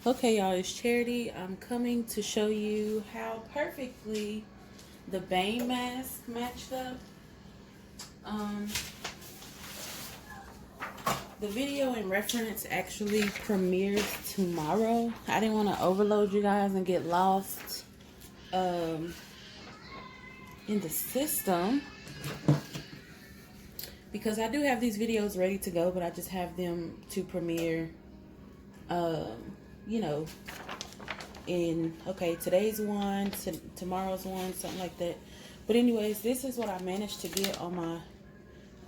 Okay, y'all, it's Charity. I'm coming to show you how perfectly the Bane mask matched up. Um, the video in reference actually premieres tomorrow. I didn't want to overload you guys and get lost in the system because I do have these videos ready to go, but I just have them to premiere, you know, today's one, tomorrow's one, something like that. But anyways, this is what I managed to get on my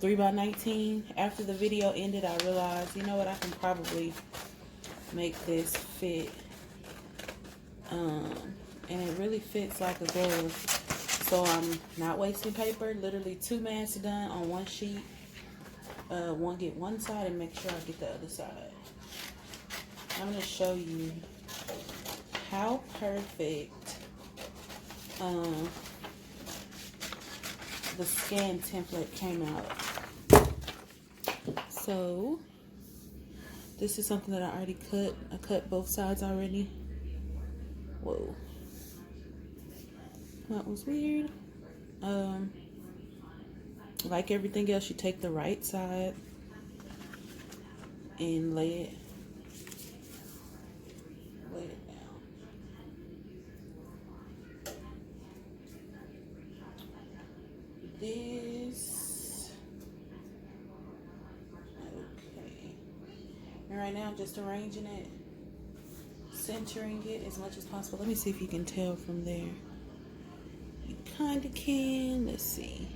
3x19. After the video ended, I realized, you know what, I can probably make this fit. And it really fits like a glove. So I'm not wasting paper. Literally 2 masks done on one sheet. Get one side and make sure I get the other side. I'm going to show you how perfect the scan template came out. So this is something that I already cut. I cut both sides already. Whoa, that was weird. Like everything else, you take the right side and lay it down. This, okay. And right now, I'm just arranging it, centering it as much as possible. Let me see if you can tell from there. You kind of can. Let's see.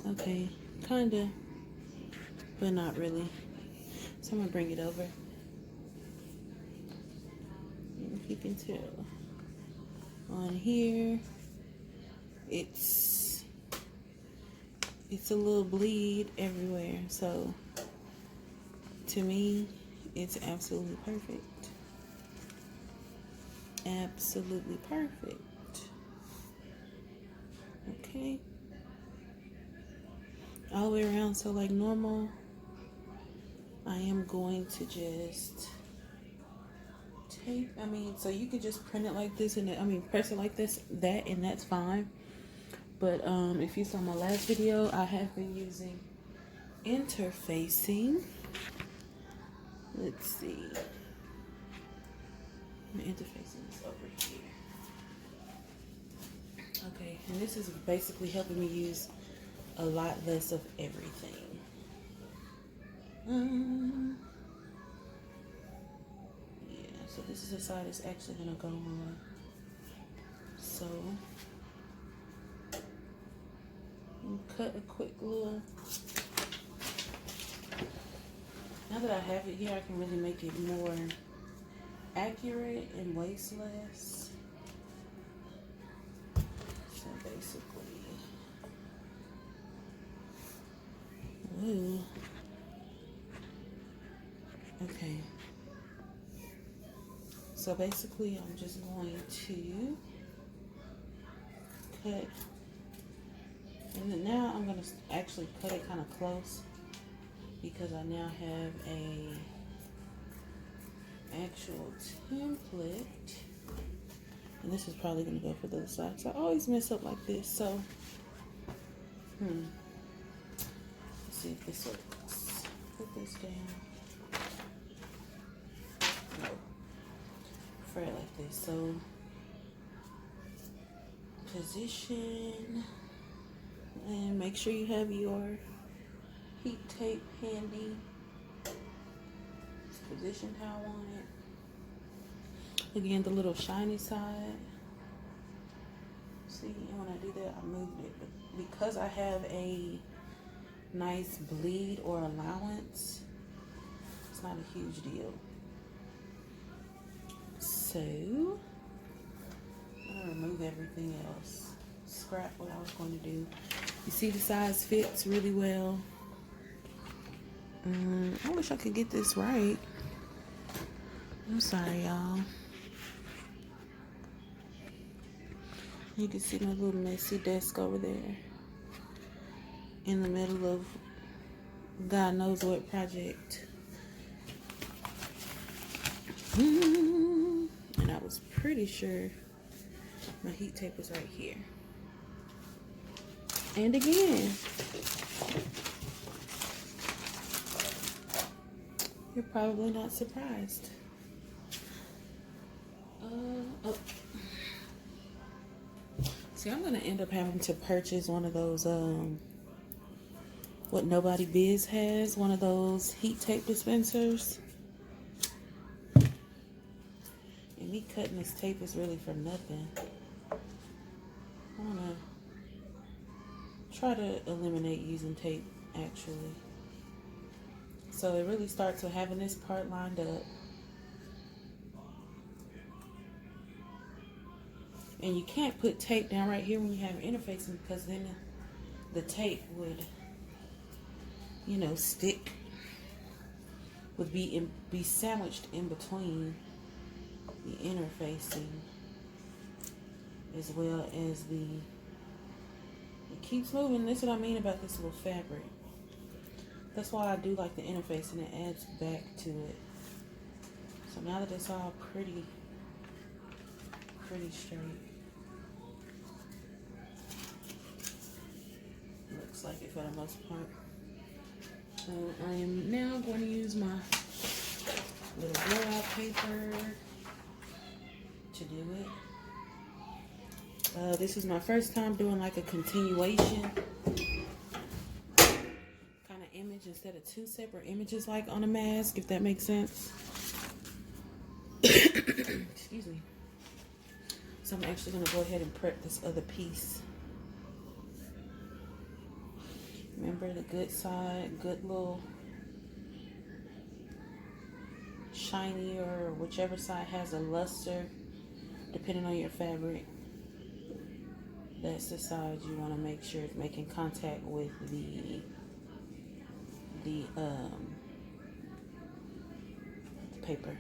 Okay, kind of, but not really. So I'm gonna bring it over. If you can tell, on here, it's a little bleed everywhere. So to me, it's absolutely perfect. Absolutely perfect. Okay. All the way around. So like normal, I am going to just tape. So you can just print it like this and press it like this, and that's fine. But if you saw my last video, I have been using interfacing. Let's see. My interfacing is over here. Okay, and this is basically helping me use a lot less of everything. Yeah, so this is the side it's actually gonna go on. So cut a quick little. Now that I have it here, I can really make it more accurate and waste less. So basically, ooh, okay. So basically, I'm just going to cut, and then now I'm going to actually cut it kind of close because I now have a actual template. And this is probably going to go for the other side. So I always mess up like this. So, let's see if this works. Put this down. No. Fret like this. So, position. And make sure you have your heat tape handy. Just position how I want it. Again, the little shiny side. See, and when I do that, I moved it. But because I have a nice bleed or allowance, it's not a huge deal. So, I'm going to remove everything else. Scrap what I was going to do. You see the size fits really well. I wish I could get this right. I'm sorry, y'all. You can see my little messy desk over there. in the middle of God knows what project. And I was pretty sure my heat tape was right here. And again, you're probably not surprised. Oh. See, I'm gonna end up having to purchase one of those what Nobody Biz has, one of those heat tape dispensers. And me cutting this tape is really for nothing. I'm gonna try to eliminate using tape actually. So it really starts with having this part lined up. And you can't put tape down right here when you have interfacing, because then the tape would, you know, stick, would be sandwiched in between the interfacing as well as it keeps moving. That's what I mean about this little fabric. That's why I do like the interfacing. It adds back to it. So now that it's all pretty straight, looks like it for the most part. So I am now going to use my little blowout paper to do it. This is my first time doing like a continuation kind of image instead of two separate images like on a mask, if that makes sense. Excuse me. So I'm actually going to go ahead and prep this other piece. Remember the good side, good little shiny, or whichever side has a luster, depending on your fabric. That's the side you want to make sure it's making contact with the paper.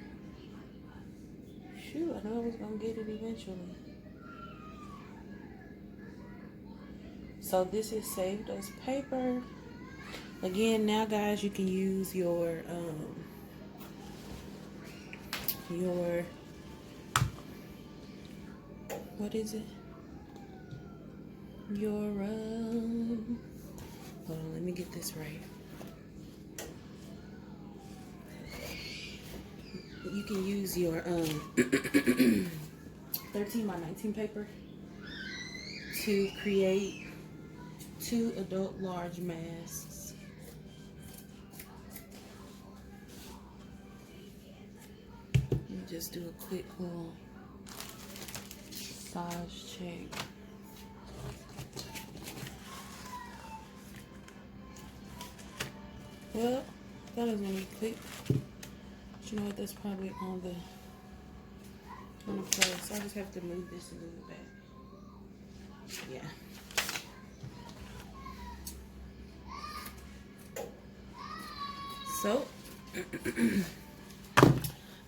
Shoot, I know I was going to get it eventually. So this is saved as paper. Again, now guys, you can use your what is it? Hold on, let me get this right. You can use your 13 by 19 paper to create 2 adult large masks. Let me just do a quick little size check. Well, that is gonna be quick. But you know what? That's probably on the place. I just have to move this a little bit. Yeah. So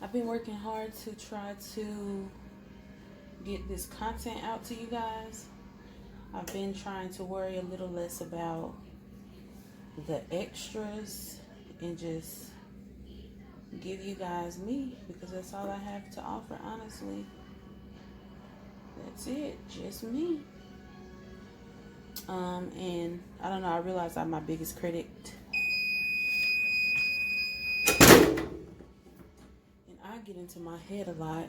I've been working hard to try to get this content out to you guys. I've been trying to worry a little less about the extras and just give you guys me, because that's all I have to offer, honestly. That's it, just me. And I don't know, I realize I'm my biggest critic. And I get into my head a lot.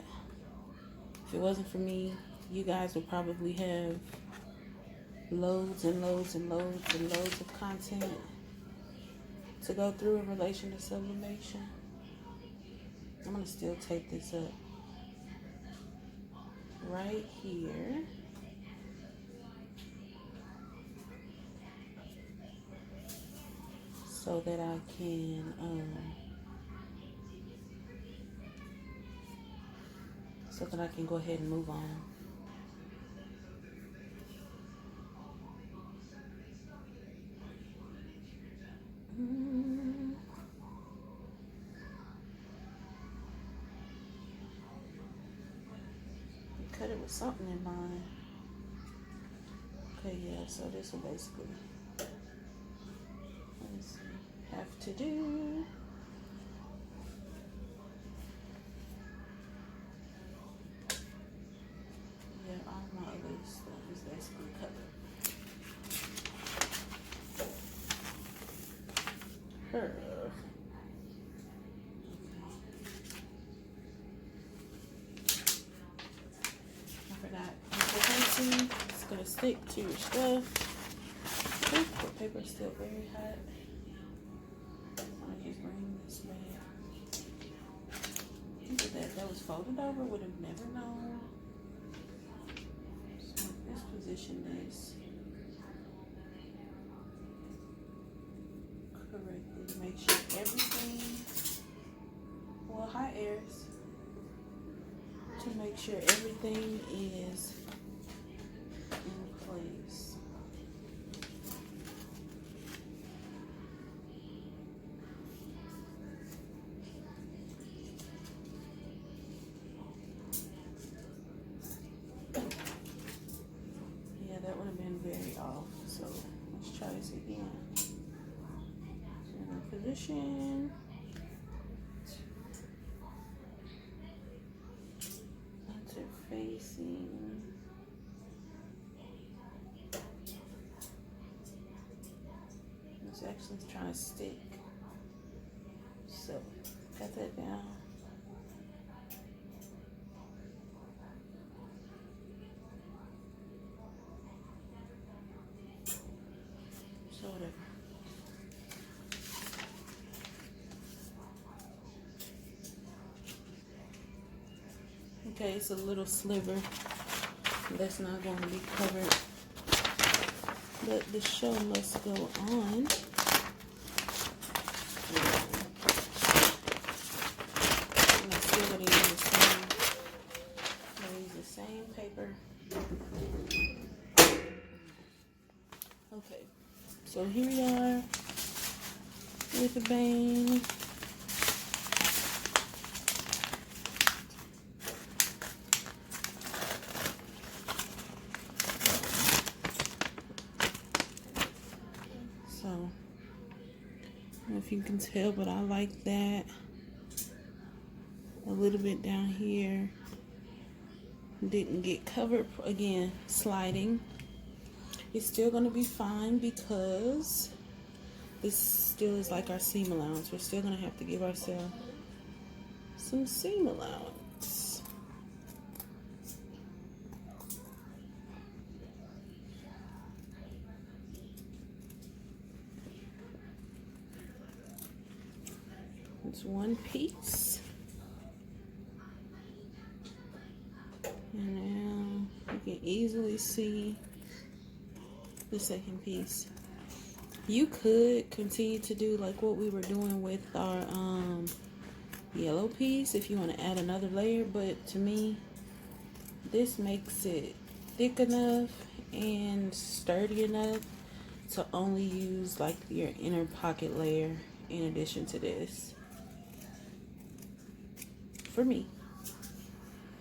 If it wasn't for me, you guys would probably have loads and loads and loads and loads of content to go through in relation to sublimation. I'm going to still take this up right here. So that I can go ahead and move on. Cut it with something in mind. Okay, yeah, so this will basically to do. Yeah, all my other stuff is basically covered. Her. I forgot. It's gonna stick to your stuff. The paper's still very hot. I'll just bring this back. Look at that. That was folded over. Would have never known. So let's position this correctly to make sure everything, well, hot airs, to make sure everything is in place. Yeah, that would have been very off. So let's try this again. So in position. Facing. It's actually trying to stick. So got that down. So whatever. Okay, it's a little sliver that's not going to be covered, but the show must go on. And I'm still going to use the same paper. Okay, so here we are with the bang. So, I don't know if you can tell, but I like that. A little bit down here didn't get covered. Again, sliding. It's still going to be fine because this still is like our seam allowance. We're still going to have to give ourselves some seam allowance. It's one piece. And now you can easily see the second piece. You could continue to do like what we were doing with our yellow piece if you want to add another layer, but to me this makes it thick enough and sturdy enough to only use like your inner pocket layer in addition to this, for me.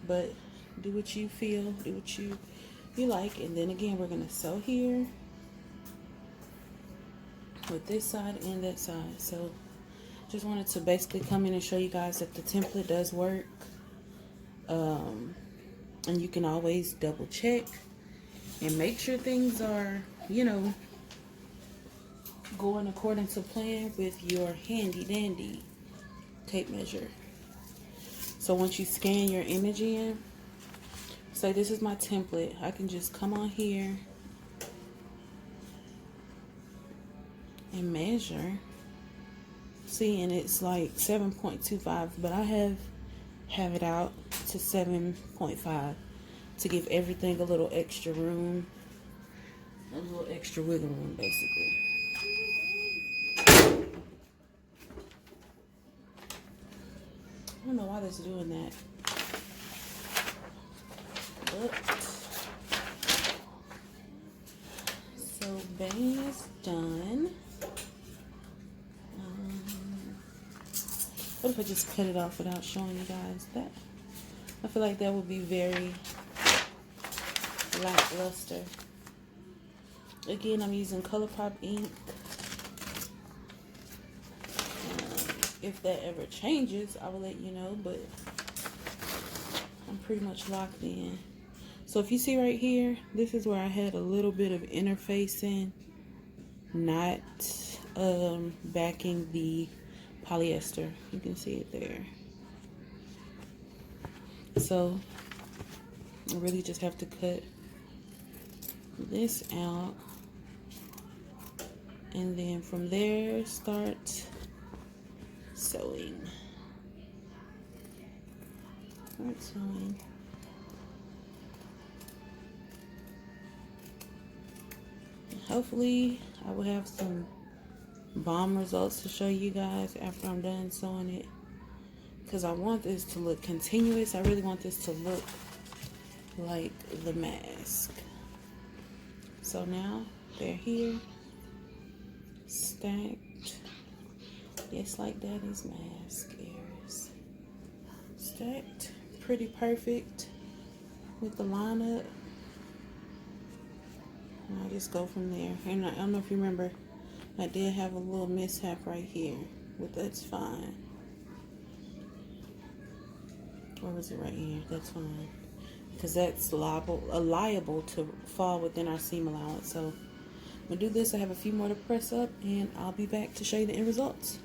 But do what you feel, do what you like. And then again, we're gonna sew here with this side and that side. So just wanted to basically come in and show you guys that the template does work, and you can always double check and make sure things are, you know, going according to plan with your handy dandy tape measure. So once you scan your image in, say this is my template, I can just come on here and measure. See, and it's like 7.25, but I have it out to 7.5 to give everything a little extra room, a little extra wiggle room, basically. I don't know why that's doing that, but so bang is done. What if I just cut it off without showing you guys that? I feel like that would be very lackluster. Again, I'm using ColourPop ink. if that ever changes, I will let you know, but I'm pretty much locked in. So if you see right here, this is where I had a little bit of interfacing, not backing the polyester. You can see it there. So I really just have to cut this out, and then from there start sewing. Start sewing. Hopefully I will have some bomb results to show you guys after I'm done sewing it, because I want this to look continuous. I really want this to look like the mask. So now they're here, stacked, just like Daddy's mask is. Stacked, pretty perfect with the lineup. And I just go from there. And I don't know if you remember, I did have a little mishap right here, but that's fine. Or was it right here? That's fine, because that's liable to fall within our seam allowance. So I'm gonna do this. I have a few more to press up, and I'll be back to show you the end results.